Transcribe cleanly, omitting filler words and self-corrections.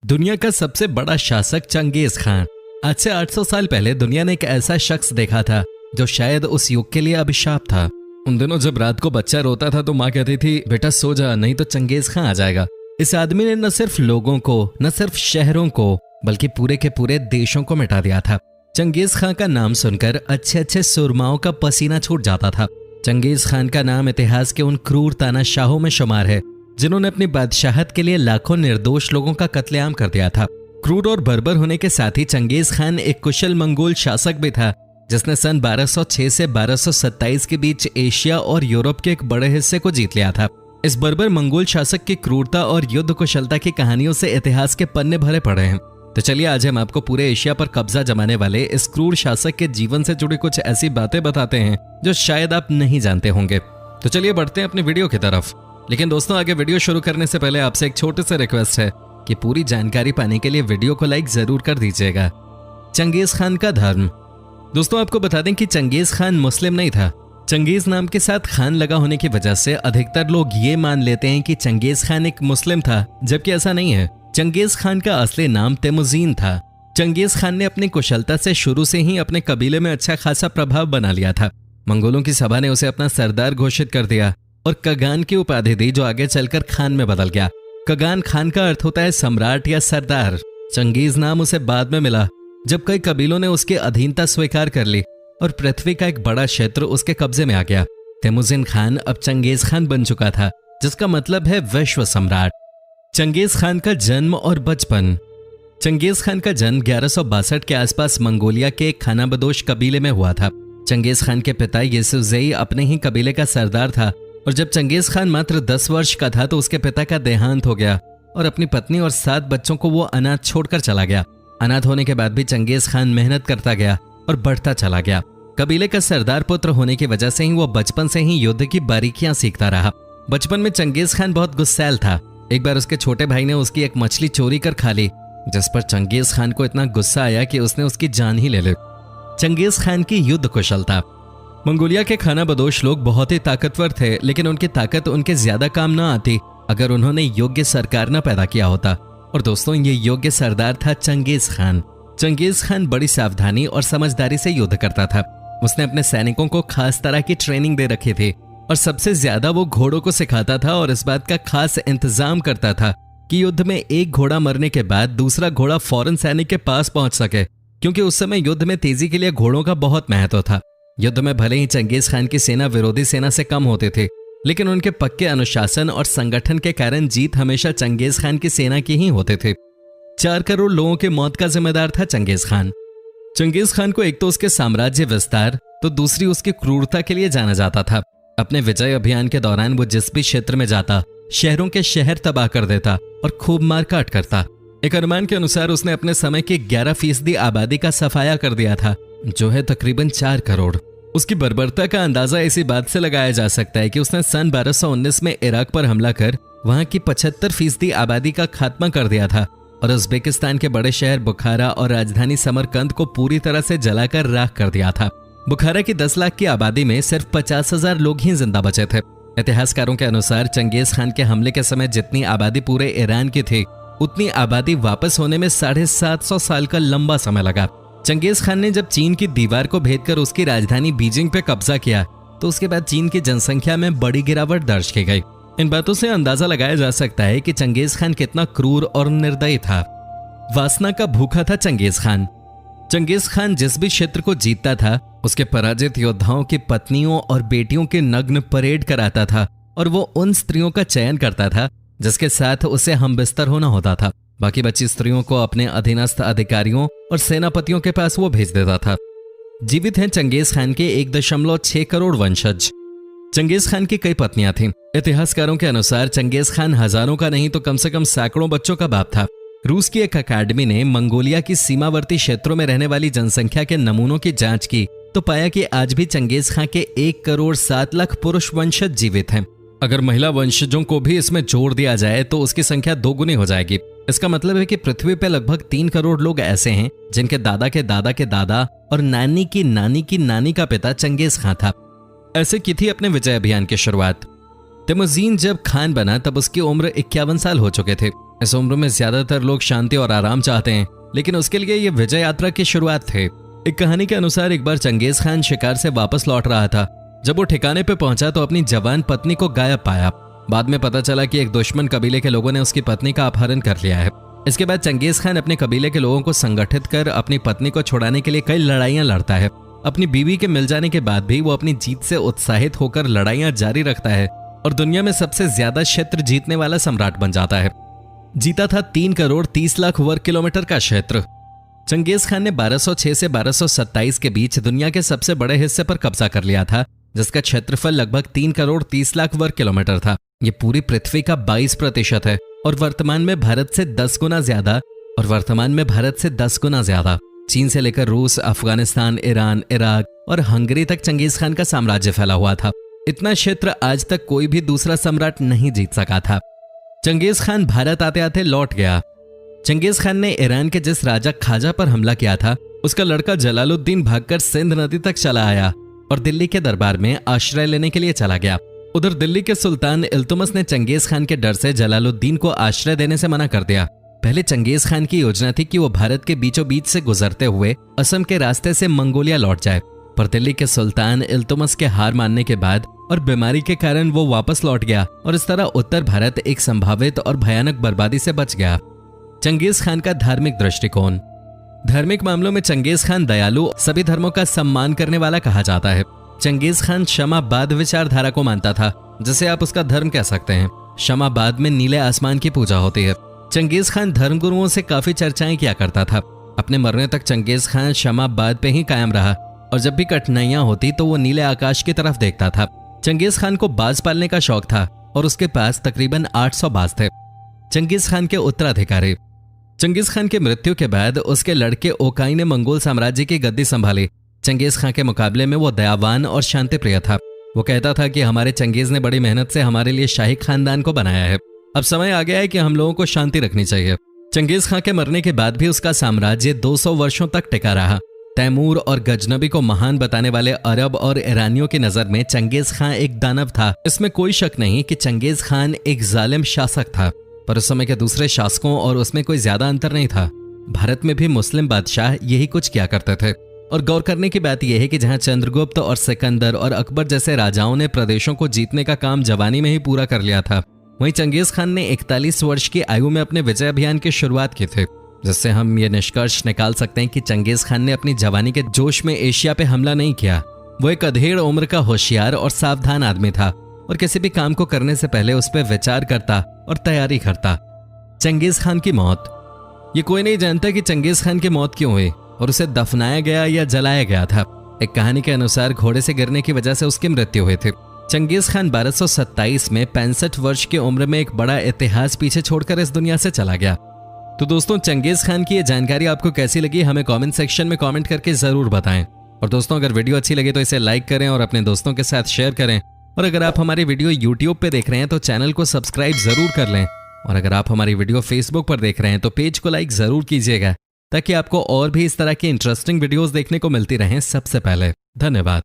दुनिया का सबसे बड़ा शासक चंगेज खान। आज से 800 साल पहले दुनिया ने एक ऐसा शख्स देखा था जो शायद उस युग के लिए अभिशाप था। उन दिनों जब रात को बच्चा रोता था तो माँ कहती थी, बेटा सो जा, नहीं तो चंगेज खान आ जाएगा। इस आदमी ने न सिर्फ लोगों को, न सिर्फ शहरों को, बल्कि पूरे के पूरे देशों को मिटा दिया था। चंगेज खान का नाम सुनकर अच्छे अच्छे सुरमाओं का पसीना छूट जाता था। चंगेज खान का नाम इतिहास के उन क्रूर तानाशाहों में शुमार है जिन्होंने अपनी बादशाहत के लिए लाखों निर्दोष लोगों का कत्लेआम कर दिया था। क्रूर और बर्बर होने के साथ ही चंगेज खान एक कुशल मंगोल शासक भी था जिसने सन 1206 से 1227 के बीच एशिया और यूरोप के एक बड़े हिस्से को जीत लिया था। इस बर्बर मंगोल शासक की क्रूरता और युद्ध कुशलता की कहानियों से इतिहास के पन्ने भरे पड़े हैं। तो चलिए आज हम आपको पूरे एशिया पर कब्जा जमाने वाले इस क्रूर शासक के जीवन से जुड़ी कुछ ऐसी बातें बताते हैं जो शायद आप नहीं जानते होंगे। तो चलिए बढ़ते हैं अपनी वीडियो की तरफ। लेकिन दोस्तों, आगे वीडियो शुरू करने से पहले आपसे एक छोटे से रिक्वेस्ट है कि पूरी जानकारी पाने के लिए वीडियो को लाइक जरूर कर दीजिएगा। चंगेज खान का धर्म। दोस्तों, आपको बता दें कि चंगेज खान मुस्लिम नहीं था। चंगेज नाम के साथ खान लगा होने की वजह से अधिकतर लोग ये मान लेते हैं कि चंगेज खान एक मुस्लिम था, जबकि ऐसा नहीं है। चंगेज खान का असली नाम तेमुजीन था। चंगेज खान ने अपनी कुशलता से शुरू से ही अपने कबीले में अच्छा खासा प्रभाव बना लिया था। मंगोलों की सभा ने उसे अपना सरदार घोषित कर दिया और कगान की उपाधि दी, जो आगे चलकर खान में बदल गया। कगान खान का अर्थ होता है सम्राट या सरदार। चंगेज नाम उसे बाद में मिला जब कई कबीलों ने उसकी अधीनता स्वीकार कर ली और पृथ्वी का एक बड़ा क्षेत्र उसके कब्जे में आ गया। तेमुजीन खान अब चंगेज खान बन चुका था, जिसका मतलब है विश्व सम्राट। चंगेज खान का जन्म और बचपन। चंगेज खान का जन्म 1162 के आसपास मंगोलिया के एक खानाबदोश कबीले में हुआ था। चंगेज खान के पिता येसुजेई अपने ही कबीले का सरदार था और जब चंगेज खान मात्र 10 वर्ष का था तो उसके पिता का देहांत हो गया और अपनी पत्नी और 7 बच्चों को वो अनाथ छोड़कर चला गया। अनाथ होने के बाद भी चंगेज खान मेहनत करता गया और बढ़ता चला गया। कबीले का सरदार पुत्र होने की वजह से ही वो बचपन से ही युद्ध की बारीकियां सीखता रहा। बचपन में चंगेज खान बहुत गुस्सैल था। एक बार उसके छोटे भाई ने उसकी एक मछली चोरी कर खा ली, जिस पर चंगेज खान को इतना गुस्सा आया कि उसने उसकी जान ही ले ली। चंगेज खान की युद्ध कुशलता। मंगोलिया के खानाबदोश लोग बहुत ही ताकतवर थे, लेकिन उनकी ताकत उनके ज्यादा काम न आती अगर उन्होंने योग्य सरकार न पैदा किया होता। और दोस्तों, ये योग्य सरदार था चंगेज खान। चंगेज खान बड़ी सावधानी और समझदारी से युद्ध करता था। उसने अपने सैनिकों को खास तरह की ट्रेनिंग दे रखी थी और सबसे ज्यादा वो घोड़ों को सिखाता था और इस बात का खास इंतजाम करता था कि युद्ध में एक घोड़ा मरने के बाद दूसरा घोड़ा फौरन सैनिक के पास पहुंच सके, क्योंकि उस समय युद्ध में तेजी के लिए घोड़ों का बहुत महत्व था। युद्ध में भले ही चंगेज खान की सेना विरोधी सेना से कम होती थी, लेकिन उनके पक्के अनुशासन और संगठन के कारण जीत हमेशा चंगेज खान की सेना की ही होते थे। 4 करोड़ लोगों की मौत का जिम्मेदार था चंगेज खान। चंगेज खान को एक तो उसके साम्राज्य विस्तार तो दूसरी उसकी क्रूरता के लिए जाना जाता था। अपने विजय अभियान के दौरान वो जिस भी क्षेत्र में जाता, शहरों के शहर तबाह कर देता और खूब मारकाट करता। एक अनुमान के अनुसार उसने अपने समय की 11% आबादी का सफाया कर दिया था, जो है तकरीबन 4 करोड़। उसकी बर्बरता का अंदाजा इसी बात से लगाया जा सकता है कि उसने सन 1219 में इराक पर हमला कर वहां की 75% आबादी का खात्मा कर दिया था और उज्बेकिस्तान के बड़े शहर बुखारा और राजधानी समरकंद को पूरी तरह से जलाकर राख कर दिया था। बुखारा की 10 लाख की आबादी में सिर्फ 50,000 लोग ही जिंदा बचे थे। इतिहासकारों के अनुसार चंगेज खान के हमले के समय जितनी आबादी पूरे ईरान की थी, उतनी आबादी वापस होने में 750 साल का लंबा समय लगा। चंगेज खान ने जब चीन की दीवार को भेदकर उसकी राजधानी बीजिंग पे कब्जा किया तो उसके बाद चीन की जनसंख्या में बड़ी गिरावट दर्ज की गई। इन बातों से अंदाजा लगाया जा सकता है कि चंगेज खान कितना क्रूर और निर्दयी था। वासना का भूखा था चंगेज खान। चंगेज खान जिस भी क्षेत्र को जीतता था, उसके पराजित योद्धाओं की पत्नियों और बेटियों की नग्न परेड कराता था और वो उन स्त्रियों का चयन करता था जिसके साथ उसे हमबिस्तर होना होता था। बाकी बची स्त्रियों को अपने अधीनस्थ अधिकारियों और सेनापतियों के पास वो भेज देता था। जीवित हैं चंगेज खान के 1.6 करोड़ वंशज। चंगेज खान की कई पत्नियां थीं। इतिहासकारों के अनुसार चंगेज खान हजारों का नहीं तो कम से कम सैकड़ों बच्चों का बाप था। रूस की एक अकादमी ने मंगोलिया की सीमावर्ती क्षेत्रों में रहने वाली जनसंख्या के नमूनों की जांच की तो पाया कि आज भी चंगेज खान के 1 करोड़ 7 लाख पुरुष वंशज जीवित हैं। अगर महिला वंशजों को भी इसमें जोड़ दिया जाए तो उसकी संख्या 2 गुनी हो जाएगी। इसका मतलब है कि पृथ्वी पर लगभग 3 करोड़ लोग ऐसे हैं जिनके दादा के दादा के दादा और नानी की नानी की नानी का पिता चंगेज खान था। ऐसे की थी अपने विजय अभियान की शुरुआत। तेमुजीन जब खान बना तब उसकी उम्र 51 साल हो चुके थे। इस उम्र में ज्यादातर लोग शांति और आराम चाहते हैं, लेकिन उसके लिए ये विजय यात्रा की शुरुआत थे। एक कहानी के अनुसार एक बार चंगेज खान शिकार से वापस लौट रहा था। जब वो ठिकाने पे पहुंचा तो अपनी जवान पत्नी को गायब पाया। बाद में पता चला कि एक दुश्मन कबीले के लोगों ने उसकी पत्नी का अपहरण कर लिया है। इसके बाद चंगेज खान अपने कबीले के लोगों को संगठित कर अपनी पत्नी को छुड़ाने के लिए कई लड़ाइयां लड़ता है। अपनी बीवी के मिल जाने के बाद भी वो अपनी जीत से उत्साहित होकर लड़ाइयां जारी रखता है और दुनिया में सबसे ज्यादा क्षेत्र जीतने वाला सम्राट बन जाता है। जीता था 3 करोड़ 30 लाख वर्ग किलोमीटर का क्षेत्र। चंगेज खान ने 1206 से 1227 के बीच दुनिया के सबसे बड़े हिस्से पर कब्जा कर लिया था, जिसका क्षेत्रफल लगभग 3 करोड़ 30 लाख वर्ग किलोमीटर था। ये पूरी पृथ्वी का 22% है और वर्तमान में भारत से 10 गुना ज्यादा। चीन से लेकर रूस, अफगानिस्तान, ईरान, इराक और हंगरी तक चंगेज खान का साम्राज्य फैला हुआ था। इतना क्षेत्र आज तक कोई भी दूसरा सम्राट नहीं जीत सका था। चंगेज खान भारत आते आते लौट गया। चंगेज खान ने ईरान के जिस राजा खाजा पर हमला किया था, उसका लड़का जलालुद्दीन भागकर सिंध नदी तक चला आया और दिल्ली के दरबार में आश्रय लेने के लिए चला गया। उधर दिल्ली के सुल्तान इल्तुतमिश ने चंगेज खान के डर से जलालुद्दीन को आश्रय देने से मना कर दिया। पहले चंगेज खान की योजना थी कि वो भारत के बीचों बीच से गुजरते हुए असम के रास्ते से मंगोलिया लौट जाए, पर दिल्ली के सुल्तान इल्तुतमिश के हार मानने के बाद और बीमारी के कारण वो वापस लौट गया और इस तरह उत्तर भारत एक संभावित और भयानक बर्बादी से बच गया। चंगेज खान का धार्मिक दृष्टिकोण। धार्मिक मामलों में चंगेज खान दयालु, सभी धर्मों का सम्मान करने वाला कहा जाता है। चंगेज खान क्षमाबाद विचारधारा को मानता था, जिसे आप उसका धर्म कह सकते हैं। क्षमाबाद में नीले आसमान की पूजा होती है। चंगेज खान धर्मगुरुओं से काफी चर्चाएं किया करता था। अपने मरने तक चंगेज खान क्षमाबाद पे ही कायम रहा और जब भी कठिनाइयां होती तो वो नीले आकाश की तरफ देखता था। चंगेज खान को बाज पालने का शौक था और उसके पास तकरीबन 800 बाज थे। चंगेज खान के उत्तराधिकारी। चंगेज खान की मृत्यु के बाद उसके लड़के ओकाई ने मंगोल साम्राज्य की गद्दी संभाली। चंगेज खान के मुकाबले में वो दयावान और शांतिप्रिय था। वो कहता था कि हमारे चंगेज ने बड़ी मेहनत से हमारे लिए शाही खानदान को बनाया है। अब समय आ गया है कि हम लोगों को शांति रखनी चाहिए। चंगेज खान के मरने के बाद भी उसका साम्राज्य 200 वर्षों तक टिका रहा। तैमूर और गजनबी को महान बताने वाले अरब और ईरानियों की नजर में चंगेज खान एक दानव था। इसमें कोई शक नहीं कि चंगेज खान एक जालिम शासक था, पर उस समय के दूसरे शासकों और उसमें कोई ज्यादा अंतर नहीं था। भारत में भी मुस्लिम बादशाह यही कुछ किया करते थे। और गौर करने की बात यह है कि जहां चंद्रगुप्त और सिकंदर और अकबर जैसे राजाओं ने प्रदेशों को जीतने का काम जवानी में ही पूरा कर लिया था, वहीं चंगेज खान ने 41 वर्ष की आयु में अपने विजय अभियान की शुरुआत की थी, जिससे हम ये निष्कर्ष निकाल सकते हैं कि चंगेज खान ने अपनी जवानी के जोश में एशिया पे हमला नहीं किया। वो एक अधेड़ उम्र का होशियार और सावधान आदमी था और किसी भी काम को करने से पहले उस पर विचार करता और तैयारी करता। चंगेज खान की मौत। ये कोई नहीं जानता कि चंगेज खान की मौत क्यों हुई और उसे दफनाया गया या जलाया गया था। एक कहानी के अनुसार घोड़े से गिरने की वजह से उसकी मृत्यु हुई थी। चंगेज खान 1227 में 65 वर्ष की उम्र में एक बड़ा इतिहास पीछे छोड़कर इस दुनिया से चला गया। तो दोस्तों, चंगेज खान की ये जानकारी आपको कैसी लगी हमें कमेंट सेक्शन में कमेंट करके जरूर बताएं। और दोस्तों, अगर वीडियो अच्छी लगे तो इसे लाइक करें और अपने दोस्तों के साथ शेयर करें। और अगर आप हमारी वीडियो यूट्यूब पे देख रहे हैं तो चैनल को सब्सक्राइब जरूर कर लें। और अगर आप हमारी वीडियो फेसबुक पर देख रहे हैं तो पेज को लाइक जरूर कीजिएगा, ताकि आपको और भी इस तरह की इंटरेस्टिंग वीडियोस देखने को मिलती रहें सबसे पहले। धन्यवाद।